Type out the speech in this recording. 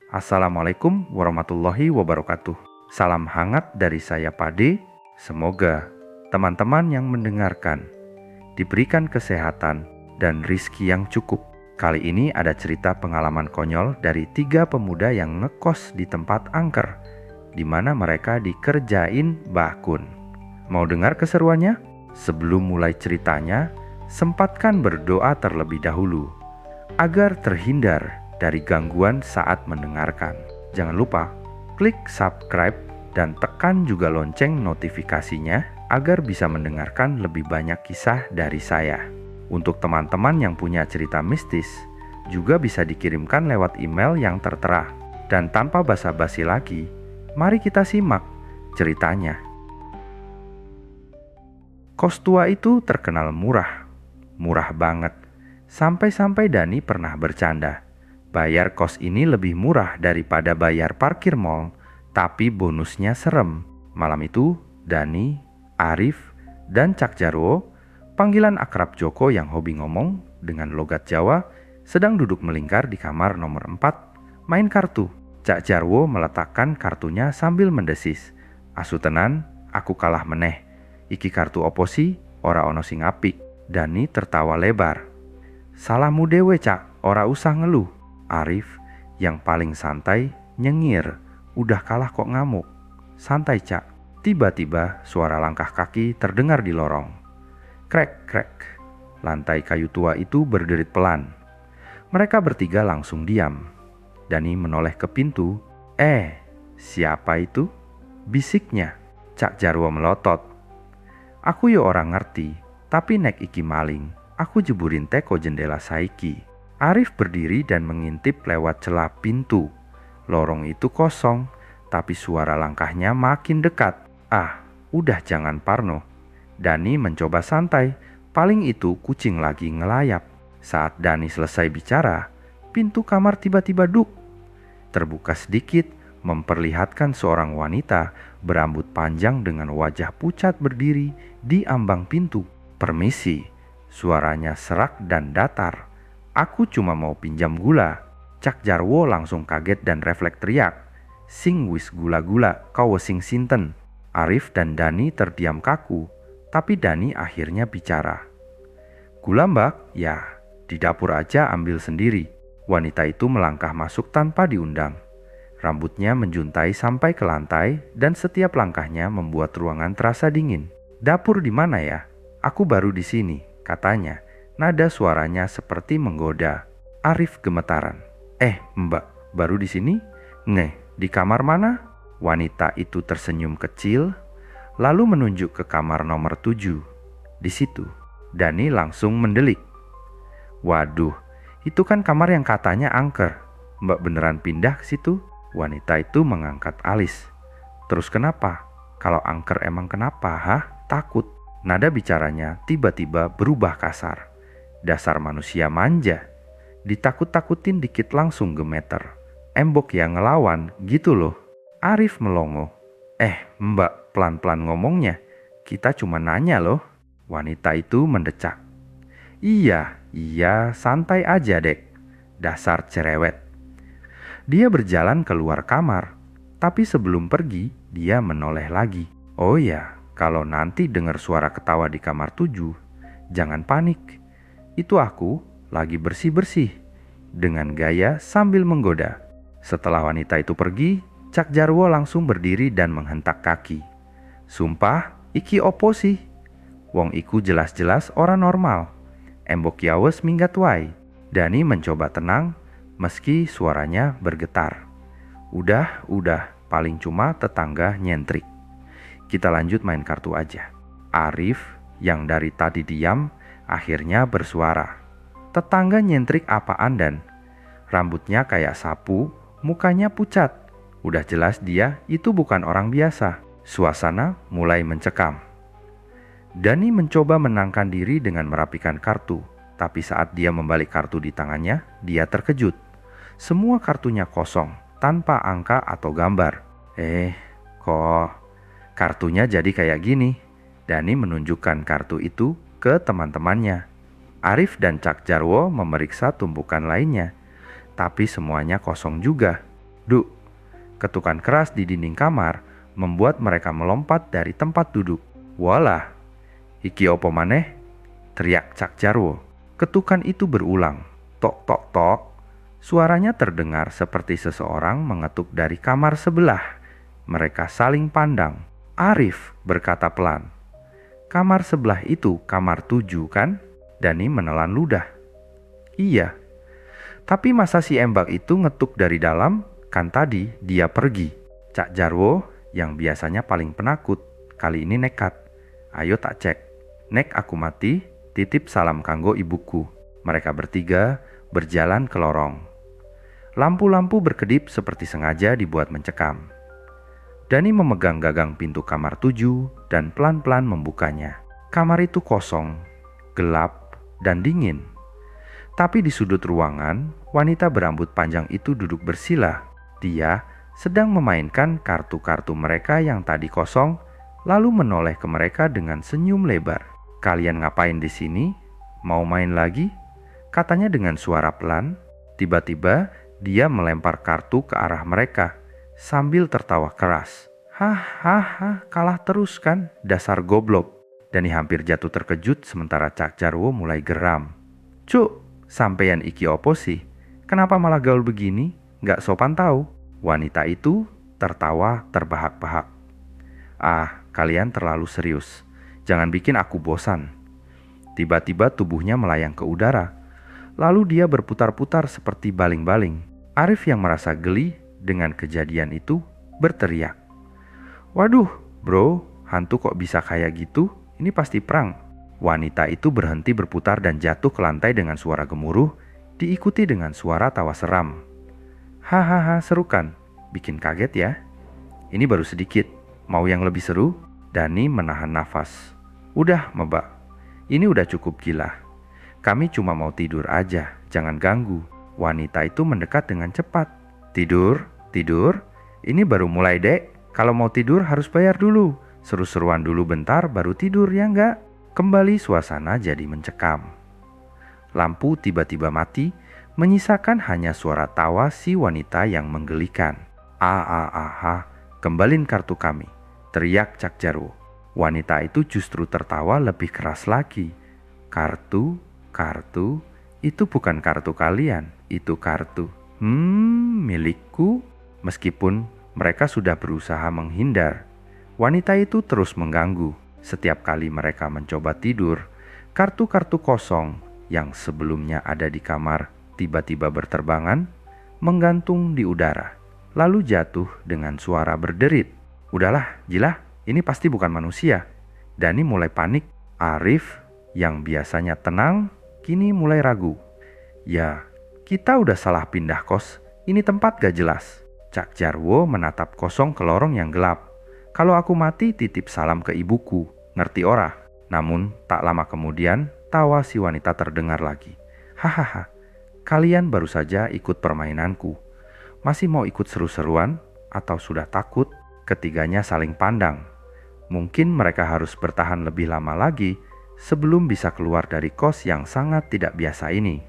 Assalamualaikum warahmatullahi wabarakatuh. Salam hangat dari saya Pade. Semoga teman-teman yang mendengarkan diberikan kesehatan dan rizki yang cukup. Kali ini ada cerita pengalaman konyol dari 3 pemuda yang ngekos di tempat angker, di mana mereka dikerjain Mbah Kun. Mau dengar keseruannya? Sebelum mulai ceritanya, sempatkan berdoa terlebih dahulu agar terhindar dari gangguan saat mendengarkan. Jangan lupa klik subscribe dan tekan juga lonceng notifikasinya agar bisa mendengarkan lebih banyak kisah dari saya. Untuk teman-teman yang punya cerita mistis, juga bisa dikirimkan lewat email yang tertera. Dan tanpa basa-basi lagi, mari kita simak ceritanya. Kos tua itu terkenal murah banget. Sampai-sampai Dani pernah bercanda, bayar kos ini lebih murah daripada bayar parkir mall, tapi bonusnya serem. Malam itu, Dani, Arif, dan Cak Jarwo, panggilan akrab Joko yang hobi ngomong dengan logat Jawa, sedang duduk melingkar di kamar nomor 4, main kartu. Cak Jarwo meletakkan kartunya sambil mendesis, "Asu tenan, aku kalah meneh. Iki kartu oposi, ora ono sing apik." Dani tertawa lebar. "Salahmu dewe Cak, ora usah ngeluh." Arif yang paling santai nyengir, "Udah kalah kok ngamuk." "Santai Cak." Tiba-tiba suara langkah kaki terdengar di lorong. Krek, krek. Lantai kayu tua itu berderit pelan. Mereka bertiga langsung diam. Dani menoleh ke pintu. Siapa itu?" bisiknya. Cak Jarwo melotot. "Aku yo orang ngerti, tapi nek iki maling, aku jeburin teko jendela saiki." Arif berdiri dan mengintip lewat celah pintu. Lorong itu kosong, tapi suara langkahnya makin dekat. Udah jangan parno. Dani mencoba santai, paling itu kucing lagi ngelayap. Saat Dani selesai bicara, pintu kamar tiba-tiba duk. Terbuka sedikit, memperlihatkan seorang wanita berambut panjang dengan wajah pucat berdiri di ambang pintu. "Permisi." Suaranya serak dan datar. "Aku cuma mau pinjam gula." Cak Jarwo langsung kaget dan refleks teriak, "Sing wis gula-gula, kau sing sinten?" Arif dan Dani terdiam kaku, tapi Dani akhirnya bicara. "Gula Mbak, ya di dapur aja ambil sendiri." Wanita itu melangkah masuk tanpa diundang. Rambutnya menjuntai sampai ke lantai dan setiap langkahnya membuat ruangan terasa dingin. "Dapur di mana ya? Aku baru di sini," katanya. Nada suaranya seperti menggoda. Arif gemetaran. Mbak, baru di sini? Di kamar mana?" Wanita itu tersenyum kecil, lalu menunjuk ke kamar nomor 7. "Di situ." Dani langsung mendelik. "Waduh, itu kan kamar yang katanya angker. Mbak beneran pindah ke situ?" Wanita itu mengangkat alis. "Terus kenapa? Kalau angker emang kenapa, Takut." Nada bicaranya tiba-tiba berubah kasar. "Dasar manusia manja. Ditakut-takutin dikit langsung gemeter. Embok yang ngelawan gitu loh." Arif melongo. Mbak, pelan-pelan ngomongnya. Kita cuma nanya loh." Wanita itu mendecak. Iya, santai aja dek. Dasar cerewet." Dia berjalan keluar kamar, tapi sebelum pergi, dia menoleh lagi. "Oh ya, kalau nanti dengar suara ketawa di kamar 7, jangan panik. Itu aku lagi bersih-bersih." Dengan gaya sambil menggoda. Setelah wanita itu pergi, Cak Jarwo langsung berdiri dan menghentak kaki. "Sumpah, iki opo sih? Wong iku jelas-jelas orang normal. Embok yawes minggat wae." Dani mencoba tenang meski suaranya bergetar. Udah, paling cuma tetangga nyentrik. Kita lanjut main kartu aja." Arif yang dari tadi diam akhirnya bersuara. "Tetangga nyentrik apaan Dan? Rambutnya kayak sapu, mukanya pucat. Udah jelas dia itu bukan orang biasa." Suasana mulai mencekam. Dani mencoba menenangkan diri dengan merapikan kartu, tapi saat dia membalik kartu di tangannya, dia terkejut. Semua kartunya kosong, tanpa angka atau gambar. Kok kartunya jadi kayak gini?" Dani menunjukkan kartu itu ke teman-temannya. Arif dan Cak Jarwo memeriksa tumpukan lainnya, tapi semuanya kosong juga. Duk, ketukan keras di dinding kamar membuat mereka melompat dari tempat duduk. Walah, iki opo maneh? Teriak Cak Jarwo. Ketukan itu berulang. Tok tok tok. Suaranya terdengar seperti seseorang mengetuk dari kamar sebelah. Mereka saling pandang. Arif berkata pelan. Kamar sebelah itu kamar 7 kan? Dani menelan ludah. Iya. Tapi masa si Embak itu ngetuk dari dalam? Kan tadi dia pergi. Cak Jarwo yang biasanya paling penakut kali ini nekat. Ayo tak cek. Nek aku mati, titip salam kanggo ibuku. Mereka bertiga berjalan ke lorong. Lampu-lampu berkedip seperti sengaja dibuat mencekam. Dani memegang gagang pintu kamar 7 dan pelan-pelan membukanya. Kamar itu kosong, gelap, dan dingin. Tapi di sudut ruangan, wanita berambut panjang itu duduk bersila. Dia sedang memainkan kartu-kartu mereka yang tadi kosong, lalu menoleh ke mereka dengan senyum lebar. Kalian ngapain di sini? Mau main lagi? Katanya dengan suara pelan. Tiba-tiba dia melempar kartu ke arah mereka sambil tertawa keras. Hahaha, kalah terus kan, dasar goblok. Dani hampir jatuh terkejut sementara Cak Jarwo mulai geram. Cuk, sampeyan iki opo sih? Kenapa malah gaul begini? Nggak sopan tahu. Wanita itu tertawa terbahak-bahak. Ah, kalian terlalu serius. Jangan bikin aku bosan. Tiba-tiba tubuhnya melayang ke udara. Lalu dia berputar-putar seperti baling-baling. Arif yang merasa geli dengan kejadian itu berteriak. Waduh, bro, hantu kok bisa kayak gitu? Ini pasti perang. Wanita itu berhenti berputar dan jatuh ke lantai dengan suara gemuruh, diikuti dengan suara tawa seram. Hahaha, seru kan? Bikin kaget ya? Ini baru sedikit. Mau yang lebih seru? Dani menahan nafas. Udah, Mbak. Ini udah cukup gila. Kami cuma mau tidur aja, jangan ganggu. Wanita itu mendekat dengan cepat. Tidur? Tidur? Ini baru mulai, Dek. Kalau mau tidur harus bayar dulu. Seru-seruan dulu bentar baru tidur, ya enggak? Kembali suasana jadi mencekam. Lampu tiba-tiba mati, menyisakan hanya suara tawa si wanita yang menggelikan. Kembalin kartu kami, teriak Cak Jarwo. Wanita itu justru tertawa lebih keras lagi. Kartu, itu bukan kartu kalian, itu kartu. Milikku. Meskipun mereka sudah berusaha menghindar, wanita itu terus mengganggu. Setiap kali mereka mencoba tidur, kartu-kartu kosong yang sebelumnya ada di kamar tiba-tiba berterbangan, menggantung di udara, lalu jatuh dengan suara berderit. Udahlah, Jilah, ini pasti bukan manusia. Dani mulai panik. Arif yang biasanya tenang, kini mulai ragu. Ya, kita udah salah pindah kos. Ini tempat gak jelas. Cak Jarwo menatap kosong ke lorong yang gelap. Kalau aku mati titip salam ke ibuku, ngerti ora? Namun tak lama kemudian tawa si wanita terdengar lagi. Hahaha, kalian baru saja ikut permainanku. Masih mau ikut seru-seruan atau sudah takut? Ketiganya saling pandang. Mungkin mereka harus bertahan lebih lama lagi sebelum bisa keluar dari kos yang sangat tidak biasa ini.